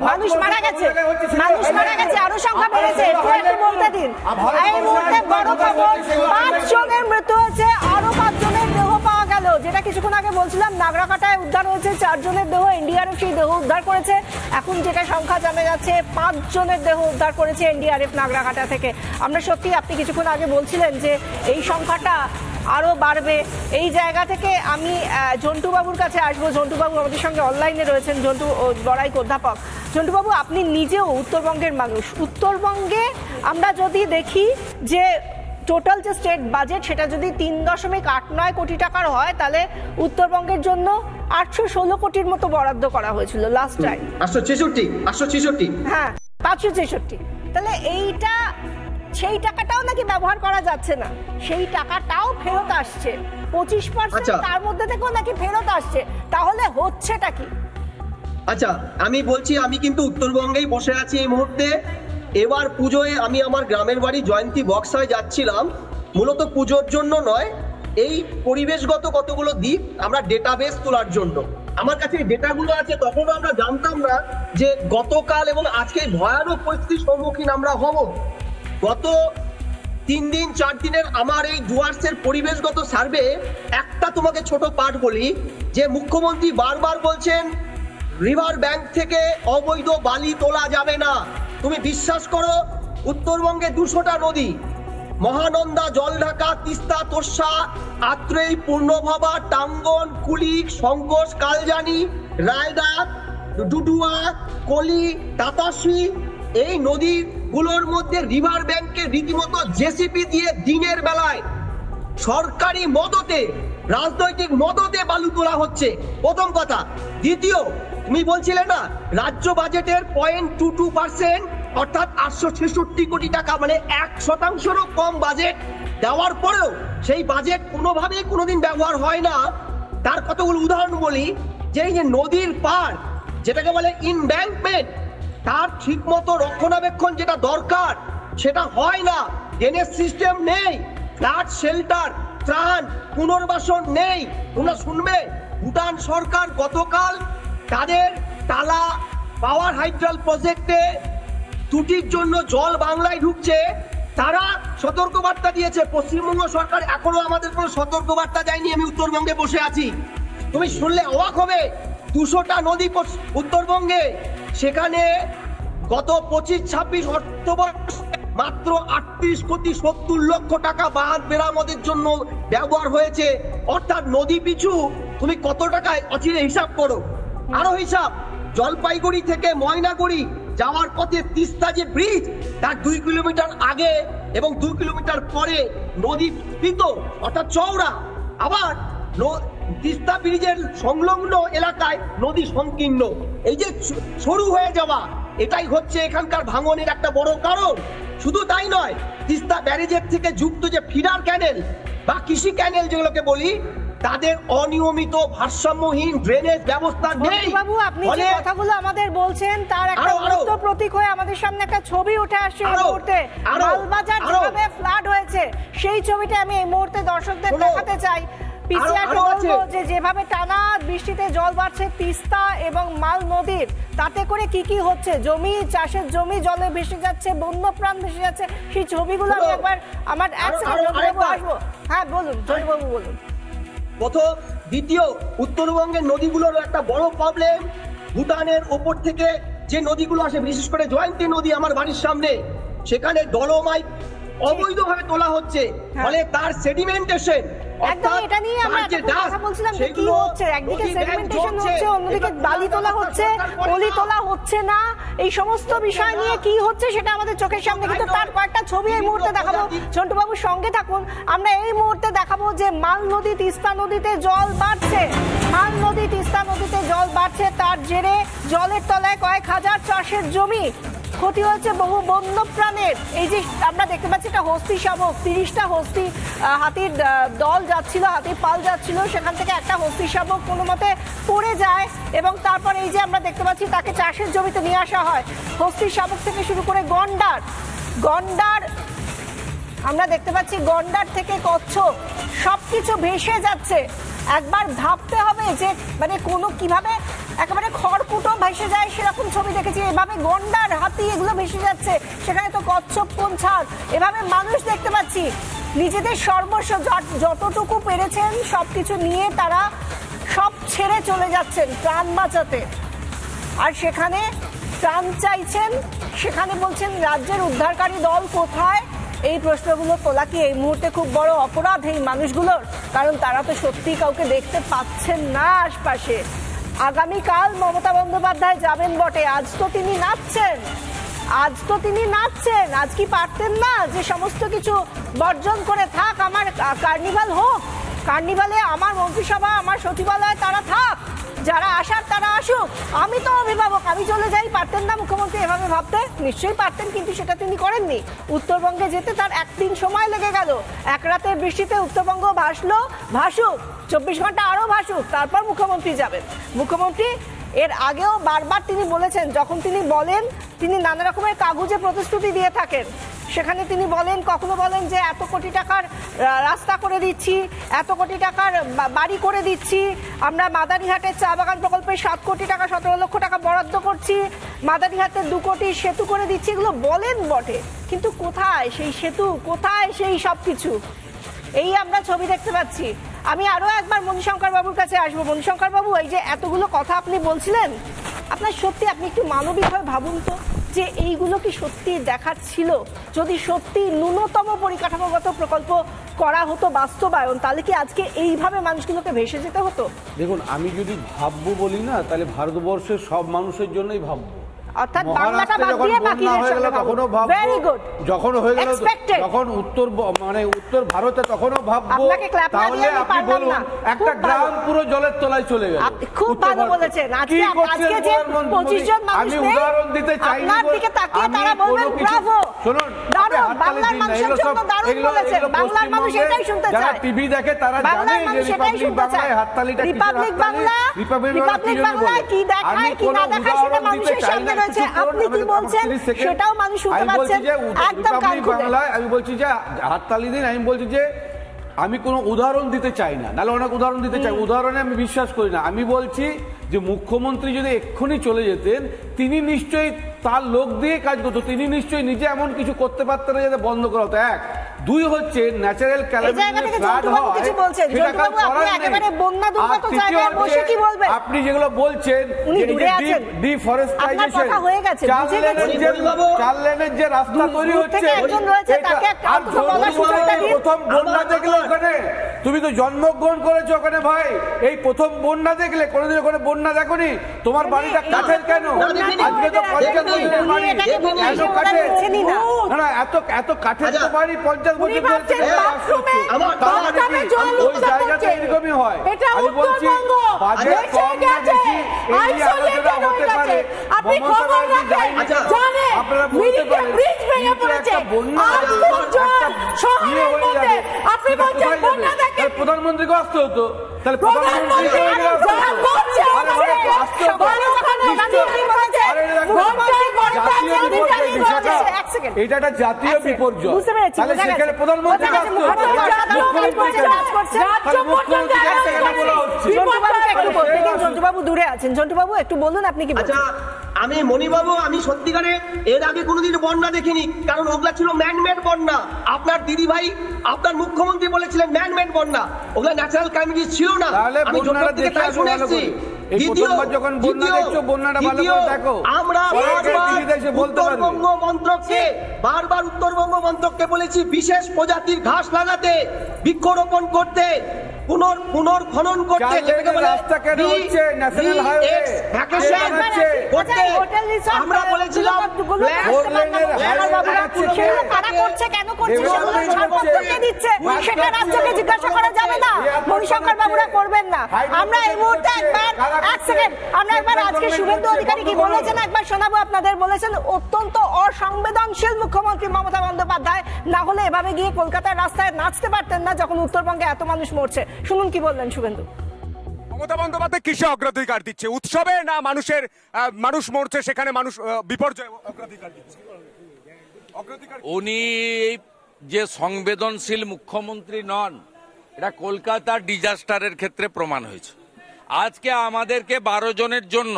মানুষ মারা গেছে, আরো সংখ্যা বেড়েছে। এই মুহূর্তে বড় খবর, 5 জনের মৃত্যু হয়েছে, আরো 5 জনের দেহ পাওয়া গেল। যেটা কিছুক্ষণ আগে বলছিলাম, নাগরাকাটায় উদ্ধার হয়েছে 4 জনের দেহ, এনডিআরএফ সেই দেহ উদ্ধার করেছে। এখন যেটা সংখ্যা জানা যাচ্ছে, 5 জনের দেহ উদ্ধার করেছে এনডিআরএফ নাগরাকাটা থেকে। আমরা সত্যি, আপনি কিছুক্ষণ আগে বলছিলেন যে এই সংখ্যাটা আরো বাড়বে। এই জায়গা থেকে আমি ঝন্টুবাবুর কাছে আসবো। ঝন্টুবাবু আমাদের সঙ্গে অনলাইনে রয়েছেন, ঝন্টু বড়াইক অধ্যাপক। ঝন্টুবাবু, আপনি নিজেও উত্তরবঙ্গের মানুষ। উত্তরবঙ্গে আমরা যদি দেখি যে টোটাল যে স্টেট বাজেট, সেটা যদি 3.89 কোটি টাকার হয়, তাহলে উত্তরবঙ্গের জন্য 816 কোটির মতো বরাদ্দ করা হয়েছিল লাস্ট টাইম। 866 হ্যাঁ, 566। তাহলে এইটা, সেই টাকাটাও নাকি ব্যবহার করা যাচ্ছে না, সেই টাকাটাও ফেরত আসছে। 25% তার মধ্যে থেকেও নাকি ফেরত আসছে। তাহলে হচ্ছেটা কি? আচ্ছা, আমি বলছি, আমি কিন্তু উত্তরবঙ্গেই বসে আছি এই মুহূর্তে। এবার পুজোয় আমি আমার গ্রামের বাড়ি জয়ন্তী বক্সায় যাচ্ছিলাম, মূলত পুজোর জন্য নয়, এই পরিবেশগত কতগুলো দিক আমরা ডেটাবেস তোলার জন্য। আমার কাছে এই ডেটাগুলো আছে। তখন আমরা জানতাম না যে গতকাল এবং আজকে ভয়ানক পরিস্থিতির সম্মুখীন আমরা হব। গত 3 দিন 4 দিনের আমার এই ডুয়ার্সের পরিবেশগত সার্ভে, একটা তোমাকে ছোট পাঠ বলি, যে মুখ্যমন্ত্রী বারবার বলছেন রিভার ব্যাংক থেকে অবৈধ বালি তোলা যাবে না। তুমি বিশ্বাস করো, উত্তরবঙ্গে 200টা নদী, মহানন্দা, জলঢাকা, তিস্তা, তোর্ষা, আত্রেই, পূর্ণভবা, টাঙ্গন, কুলিক, সংকোষ, কালজানি, রায়দার, ডুডুয়া, কলি, তাতাসি, এই নদীগুলোর মধ্যে রিভার ব্যাংকে রীতিমতো জেসিপি দিয়ে দিনের বেলায় সরকারি মদতে, রাজনৈতিক মদতে বালু তোলা হচ্ছে। প্রথম কথা। দ্বিতীয়, তুমি বলছিলে না রাজ্য বাজেটের 0.22%, অর্থাৎ 866 কোটি টাকা, মানে 1%-ও কম বাজেট দেওয়ার পরেও সেই বাজেট কোনোভাবেই কোনোদিন ব্যবহার হয় না। তার কতগুলো উদাহরণ বলি, যে এই যে নদীর পার, যেটাকে বলে ইনব্যাংকমেন্ট, তার ঠিক মতো রক্ষণাবেক্ষণ যেটা দরকার সেটা হয় না। ড্রেনেজ সিস্টেম নেই, ফ্লাড শেল্টার, ত্রাণ, পুনর্বাসন নেই। তোমরা শুনবে, ভুটান সরকার গতকাল তাদের টালা পাওয়ার হাইড্রাল প্রজেক্টে ত্রুটির জন্য জল বাংলায় ঢুকছে, তারা সতর্কবার্তা দিয়েছে। পশ্চিমবঙ্গ সরকার এখনো আমাদের কোনো সতর্কবার্তা দেয়নি। আমি উত্তরবঙ্গে বসে আছি, তুমি শুনলে অবাক হবে, 200টা নদী উত্তরবঙ্গে, সেখানে গত 25-26 অর্থবর্ষে মাত্র 38 কোটি 70 লক্ষ টাকা বাঁধ মেরামতের জন্য ব্যবহার হয়েছে। অর্থাৎ নদী পিছু তুমি কত টাকায় অচিরে হিসাব করো। আরো হিসাব, জলপাইগুড়ি থেকে ময়নাগুড়ি যাওয়ার পথে তিস্তা যে ব্রিজ, তার 2 কিলোমিটার আগে এবং 2 কিলোমিটার পরে নদী স্ফীত, অর্থাৎ চওড়া। আবার তিস্তা ব্রিজের সংলগ্ন এলাকায় নদী সংকীর্ণ। এই যে সরু হয়ে যাওয়া, এটাই হচ্ছে এখানকার ভাঙনের একটা বড় কারণ। শুধু তাই নয়, তিস্তা ব্যারেজের থেকে যুক্ত যে ফিডার ক্যানেল বা কৃষি ক্যানেল যেগুলোকে বলি, তাদের অনিয়মিত ভারসাম্যহীন ড্রেনেজ ব্যবস্থা নেই। বাবু, আপনি যে কথাগুলো আমাদের বলছেন, তার একটা উত্তর প্রতীক হয়ে আমাদের সামনে একটা ছবি উঠে আসছে এই মুহূর্তে। মালবাজার যেভাবে ফ্লাড হয়েছে, সেই ছবিটা আমি এই মুহূর্তে দর্শকদের দেখাতে চাই। যেভাবে টানা বৃষ্টিতে জল বাড়ছে তিস্তা এবং মাল নদীর, তাতে করে কি কি হচ্ছে, জমি, চাষের জমি জলে ভেসে যাচ্ছে, বন্যপ্রাণ ভেসে যাচ্ছে, সেই ছবিগুলো আমি একবার আমার আসবো। হ্যাঁ বলুন জয়বাবু, বলুন। প্রথম। দ্বিতীয়, উত্তরবঙ্গের নদীগুলোর একটা বড় প্রবলেম, ভুটানের ওপর থেকে যে নদীগুলো আসে, বিশেষ করে জয়ন্তী নদী আমার বাড়ির সামনে, সেখানে ডলোমাইট অবৈধভাবে তোলা হচ্ছে, ফলে তার সেডিমেন্টেশন, একদম এটা নিয়ে আমরা কথা বলছিলাম যে কি হচ্ছে, একদিকে সেডিমেন্টেশন হচ্ছে, অন্যদিকে বালি তোলা হচ্ছে, পলি তোলা হচ্ছে না। এই সমস্ত বিষয় নিয়ে কি হচ্ছে সেটা আমাদের চোখের সামনে, কিন্তু তার কয়েকটা ছবি এই মুহূর্তে দেখাবো। ঝন্টুবাবুর সঙ্গে থাকুন। আমরা এই মুহূর্তে দেখাবো যে মাল নদী, তিস্তা নদীতে জল বাড়ছে, মাল নদী, তিস্তা নদীতে জল বাড়ছে, তার জেরে জলের তলায় কয়েক হাজার চাষের জমি, ক্ষতি হয়েছে বহু বন্যপ্রাণের। এই যে আমরা দেখতে পাচ্ছি একটা হস্তি শাবক, 30টা হস্তি হাতির দল যাচ্ছিল, হাতির পাল যাচ্ছিল, সেখান থেকে একটা হস্তি শাবক কোনো মতে পড়ে যায় এবং তারপর এই যে আমরা দেখতে পাচ্ছি তাকে চাষের জমিতে নিয়ে আসা হয়। হস্তি শাবক থেকে শুরু করে গন্ডার আমরা দেখতে পাচ্ছি গন্ডার থেকে কচ্ছপ সবকিছু ভেসে যাচ্ছে। একবার ভাবতে হবে যে মানে কোনো কিভাবে একেবারে খড়কুটো ভেসে যায় সেরকম ছবি দেখেছি। এভাবে গন্ডার, হাতি এগুলো ভেসে যাচ্ছে, সেখানে তো কচ্ছপ কোন ছাড়। এভাবে মানুষ দেখতে পাচ্ছি নিজেদের সর্বস্ব যতটুকু পেরেছেন সবকিছু নিয়ে তারা সব ছেড়ে চলে যাচ্ছেন প্রাণ বাঁচাতে। আর সেখানে প্রাণ চাইছেন, সেখানে বলছেন রাজ্যের উদ্ধারকারী দল কোথায়। এই প্রশ্নগুলো তোলা কি এই মুহূর্তে খুব বড় অপরাধ এই মানুষগুলোর? কারণ তারা তো সত্যি কাউকে দেখতে পাচ্ছেন না আশপাশে। আগামীকাল মমতা বন্দ্যোপাধ্যায় যাবেন বটে, আজ তো তিনি নাচছেন, আজ কি পারতেন না যে সমস্ত কিছু বর্জন করে থাক, আমার কার্নিভাল হোক, কার্নিভালে আমার মন্ত্রিসভা, আমার সচিবালয় তারা থাক, যারা আসার তারা আসুক, আমি তো অভিভাবক, আমি চলে যাই। পারতেন না মুখ্যমন্ত্রী এভাবে ভাবতে? নিশ্চয়ই পারতেন, কিন্তু সেটা তিনি করেননি। উত্তরবঙ্গে যেতে তার একদিন সময় লেগে গেল। এক রাতের বৃষ্টিতে উত্তরবঙ্গ ভাসুক, 24 ঘন্টা আরো ভাসুক, তারপর মুখ্যমন্ত্রী যাবেন। মুখ্যমন্ত্রী এর আগেও বারবার তিনি বলেছেন, যখন তিনি বলেন তিনি নানা রকমের কাগজে প্রতিশ্রুতি দিয়ে থাকেন। সেখানে তিনি বলেন, কখনো বলেন যে এত কোটি টাকার রাস্তা করে দিচ্ছি, এত কোটি টাকার বাড়ি করে দিচ্ছি, আমরা মাদারিহাটের চা বাগান প্রকল্পে 7 কোটি টাকা 17 লক্ষ টাকা বরাদ্দ করছি, মাদারিহাটের 2 কোটি সেতু করে দিচ্ছি, এগুলো বলেন বটে, কিন্তু কোথায় সেই সেতু, কোথায় সেই সব কিছু? এই আমরা ছবি দেখতে পাচ্ছি। আমি আরো একবার মণিশঙ্কর বাবুর কাছে আসবো। মণিশঙ্কর বাবু, এই যে এতগুলো কথা আপনি বলছিলেন, আপনার সত্যি আপনি একটু মানবিকভাবে ভাবুন তো যে এইগুলো কি সত্যি দেখার ছিল? যদি সত্যি ন্যূনতম পরিকাঠামোগত প্রকল্প করা হতো বাস্তবায়ন, তাহলে কি আজকে এইভাবে মানুষগুলোকে ভেসে যেতে হতো? দেখুন, আমি যদি ভাববো বলি না, তাহলে ভারতবর্ষের সব মানুষের জন্যই ভাববো। অর্থাৎ বাংলাটা বাদ দিয়ে বাকিদের সঙ্গে ভাববো। Very good. যখন হয়ে গেল, যখন উত্তর ভারতে তখনও ভাববো। তাহলে আপনি বলুন, একটা গ্রাম পুরো জলের তলায় চলে গেল। খুব ভালো বলেছেন। আজকে যে 25 জন মানুষ, আমি উদাহরণ দিতে চাই না, আপনার দিকে তাকিয়ে তারা বলবেন ব্রাভো, শুনুন, দারুণ, বাংলার মানুষের জন্য দারুণ বলেছেন। বাংলার মানুষ এটাই শুনতে চায়। যারা টিভি দেখে তারা জানে যে রিপাবলিক বাংলায় হাততালিটা কিসের হাততালি, রিপাবলিক বাংলা কি দেখায় কি না দেখায় সেটা মানুষের সামনে রয়েছে। আপনি কি বলছেন সেটাও মানুষ শুনতে পাচ্ছেন। একদম কান খুলে আমি বলছি যে হাততালি দিন। আমি বলছি যে আমি কোনো উদাহরণ দিতে চাই না, নাহলে অনেক উদাহরণ দিতে চাই, উদাহরণে আমি বিশ্বাস করি না। আমি বলছি যে মুখ্যমন্ত্রী যদি এক্ষুনি চলে যেতেন, তিনি নিশ্চয়ই তার লোক দিয়ে কাজ করতো, তিনি নিশ্চয়ই নিজে এমন কিছু করতে পারতেন যাতে বন্ধ করা হতো। 1, 2 হচ্ছে ন্যাচারাল আপনি যেগুলো বলছেন, ডিফরেস্টেশন, 4 লেনের যে রাস্তা তৈরি হচ্ছে, প্রথম বন্যা দেখলে ওখানে, তুমি তো জন্মগ্রহণ করেছো ওখানে ভাই, এই প্রথম বন্যা দেখলে, কোনোদিন ওখানে বন্যা দেখোনি? তোমার বাড়িটা কাঠের কেন? আজকে তো 50 বছরের বাড়ি, এত কাঠের না, এত কাঠের তো বাড়ি 50 বছর ধরে ওই জায়গাতে এরকমই হয়। আমি বলছি বাজেট কম না বেশি এই আলোচনা হতে পারে। আপনারা বলতে পারেন প্রধানমন্ত্রীকে আসতে হতো, তাহলে এটা একটা জাতীয় বিপর্যয়, তাহলে সেখানে প্রধানমন্ত্রীকে আসতে হতো, ঝন্টুবাবু দূরে আছেন। ঝন্টুবাবু একটু বলুন আপনি কি বলছেন? আমি মণিবাবু, আমি সত্যিকারে এর আগে কোনোদিন বন্যা দেখিনি, কারণ ওগুলা ছিল ম্যানমেড বন্যা। আপনার দিদি ভাই, আপনার মুখ্যমন্ত্রী বলেছিলেন ম্যানমেড বন্যা, ওগুলা ন্যাচারাল ক্যালামিটি ছিল না। আমি ছোটবেলা থেকে তাই শুনে এসেছি। বারবার উত্তরবঙ্গ মন্ত্রককে বলেছি বিশেষ প্রজাতির ঘাস লাগাতে, বৃক্ষরোপণ করতে, পুনর্খনন করতে, আমরা বলেছিলাম সেটা রাজ্যকে জিজ্ঞাসা করা যাবে না, মণিশঙ্কর বাবুরা করবেন না। আমরা এই মুহূর্তে আমরা একবার আজকে শুভেন্দু অধিকারী কি বলেছেন একবার শোনাবো আপনাদের। বলেছেন অত্যন্ত অসংবেদনশীল মুখ্যমন্ত্রী মমতা বন্দ্যোপাধ্যায়, না হলে এভাবে গিয়ে কলকাতার রাস্তায় নাচতে পারতেন না যখন উত্তরবঙ্গে এত মানুষ মরছে। শুনুন কি বললেন শুভেন্দু। মমতা বন্দ্যোপাধ্যায় কিসে অগ্রাধিকার দিচ্ছে, উৎসবে না মানুষ মরছে সেখানে মানুষ বিপর্যয় অগ্রাধিকার দিচ্ছে? উনি যে সংবেদনশীল মুখ্যমন্ত্রী নন, এটা কলকাতার ডিজাস্টারের ক্ষেত্রে প্রমাণ হয়েছে। আজকে আমাদেরকে 12 জনের জন্য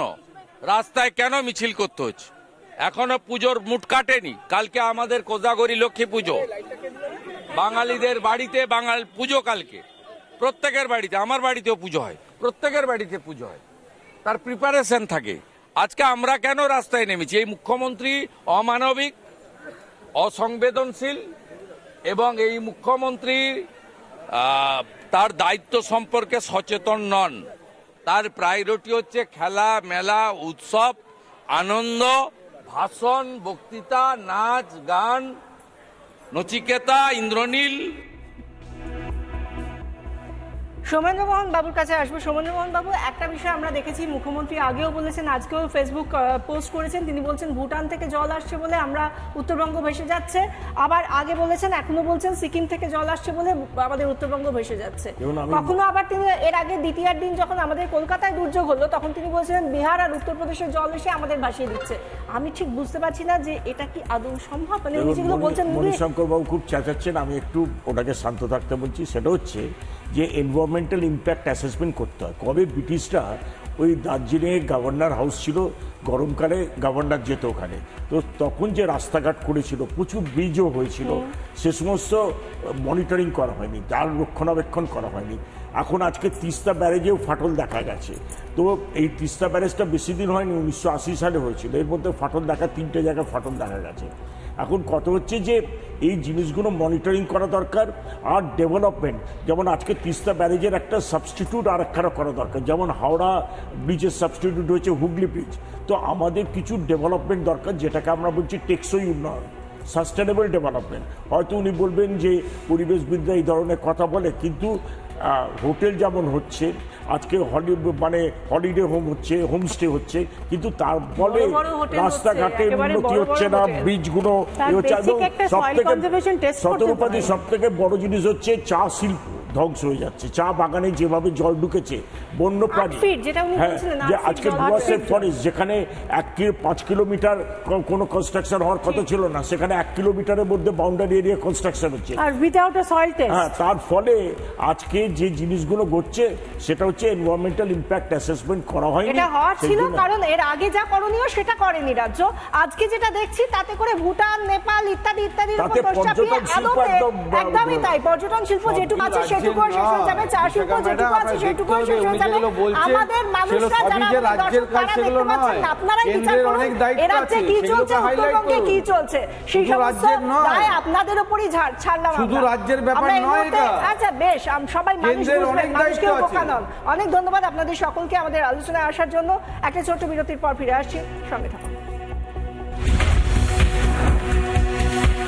রাস্তায় কেন মিছিল করতে হচ্ছে? এখনো পুজোর মুট কাটেনি। কালকে আমাদের কোজাগরী লক্ষ্মী পুজো, বাঙালিদের বাড়িতে পুজো কালকে, প্রত্যেকের বাড়িতে, আমার বাড়িতেও পুজো হয়, প্রত্যেকের বাড়িতে পুজো হয়, তার প্রিপারেশন থাকে। আজকে আমরা কেন রাস্তায় নেমেছি? এই মুখ্যমন্ত্রী অমানবিক, অসংবেদনশীল, এবং এই মুখ্যমন্ত্রী তার দায়িত্ব সম্পর্কে সচেতন নন। তার প্রায়োরিটি হচ্ছে খেলা, মেলা, উৎসব, আনন্দ, ভাষণ, বক্তৃতা, নাচ, গান, নচিকেতা, ইন্দ্রনীল। সৌমেন্দ্র মোহন বাবুর কাছে আসবো। সৌমেন্দ্র মোহন বাবু, একটা বিষয় আমরা দেখেছি, মুখ্যমন্ত্রী আগেও বলেছেন, আজকেও ফেসবুক পোস্ট করেছেন, তিনি বলছেন ভুটান থেকে জল আসছে বলে আমরা উত্তরবঙ্গ ভেসে যাচ্ছে, আবার আগে বলেছেন, এখনো বলছেন সিকিম থেকে জল আসছে বলে আমাদের উত্তরবঙ্গ ভেসে যাচ্ছে। কখনো আবার তিনি এর আগে দ্বিতীয়ার দিন যখন আমাদের কলকাতায় দুর্যোগ হলো তখন তিনি বলছিলেন বিহার আর উত্তরপ্রদেশের জল এসে আমাদের ভাসিয়ে দিচ্ছে। আমি ঠিক বুঝতে পারছি না যে এটা কি আদৌ সম্ভব। মানে উনি যেগুলো বলছেন, মণিশঙ্কর বাবু খুব চেঁচাচ্ছেন, আমি একটু ওটাকে শান্ত থাকতে বলছি। সেটা হচ্ছে যে এনভায়রনমেন্টাল ইম্প্যাক্ট অ্যাসেসমেন্ট করতে হয়। কবে ব্রিটিশরা ওই দার্জিলিংয়ে গভর্নর হাউস ছিল, গরমকালে গভর্নর যেত ওখানে, তো তখন যে রাস্তাঘাট করেছিল, প্রচুর ব্রিজও হয়েছিল, সে সমস্ত মনিটরিং করা হয়নি, তার রক্ষণাবেক্ষণ করা হয়নি। এখন আজকে তিস্তা ব্যারেজেও ফাটল দেখা গেছে। তো এই তিস্তা ব্যারেজটা বেশি দিন হয়নি, 1980 সালে হয়েছিল, এর মধ্যে ফাটল দেখা 3টে জায়গায় ফাটল দেখা গেছে। এখন কত হচ্ছে যে এই জিনিসগুলো মনিটরিং করা দরকার। আর ডেভেলপমেন্ট, যেমন আজকে তিস্তা ব্যারেজের একটা সাবস্টিটিউট আর একখানা করা দরকার, যেমন হাওড়া ব্রিজের সাবস্টিটিউট হয়েছে হুগলি ব্রিজ। তো আমাদের কিছু ডেভেলপমেন্ট দরকার, যেটাকে আমরা বলছি টেকসই উন্নয়ন, সাস্টেনেবল ডেভেলপমেন্ট। হয়তো উনি বলবেন যে পরিবেশবিদরা এই ধরনের কথা বলে, কিন্তু হোটেল যেমন হচ্ছে আজকে, হলিডে হোম হচ্ছে, হোমস্টে হচ্ছে, কিন্তু তার ফলে রাস্তাঘাটে উন্নতি হচ্ছে না, ব্রিজগুলো সব থেকে বড় জিনিস হচ্ছে চা শিল্প ধ্বংস হয়ে যাচ্ছে। চা বাগানে যেভাবে জল ঢুকেছে, বন্যপ্রাণী, হ্যাঁ, যে আজকে ডুয়ার্সের ফরেস্ট, যেখানে 5 কিলোমিটার কোনো কনস্ট্রাকশন হওয়ার কথা ছিল না, সেখানে 1 কিলোমিটারের মধ্যে বাউন্ডারি এরিয়া কনস্ট্রাকশন হচ্ছে, হ্যাঁ। তার ফলে আজকে যে জিনিসগুলো ঘটছে সেটা হচ্ছে এনভায়রনমেন্টাল ইম্প্যাক্ট অ্যাসেসমেন্ট করা হয়নি। এটা হওয়ার ছিল, কারণ এর আগে যা করণীয় সেটা করেনি রাজ্য। আজকে যেটা দেখছি তাতে করে ভুটান, নেপাল ইত্যাদি একদমই তাই, পর্যটন শিল্প যেটুকু আছে সেটুকু শেষ হয়ে যাবে, চা শিল্প যেটুকু আছে সেটুকু শেষ হয়ে যাবে। আমাদের মানুষরা যারা আপনারাই বিচার করুন এ রাজ্যে কি চলছে, উত্তরবঙ্গে কি চলছে, সেই সমস্ত দায় আপনাদের উপরই ছাড়লাম। শুধু রাজ্যের ব্যাপার নয় এটা। আচ্ছা বেশ, সবাই মানুষ বুঝবেন, মানুষকেও বোকা নন। অনেক ধন্যবাদ আপনাদের সকলকে আমাদের আলোচনায় আসার জন্য। একটা ছোট্ট বিরতির পর ফিরে আসছি, সঙ্গে থাকুন।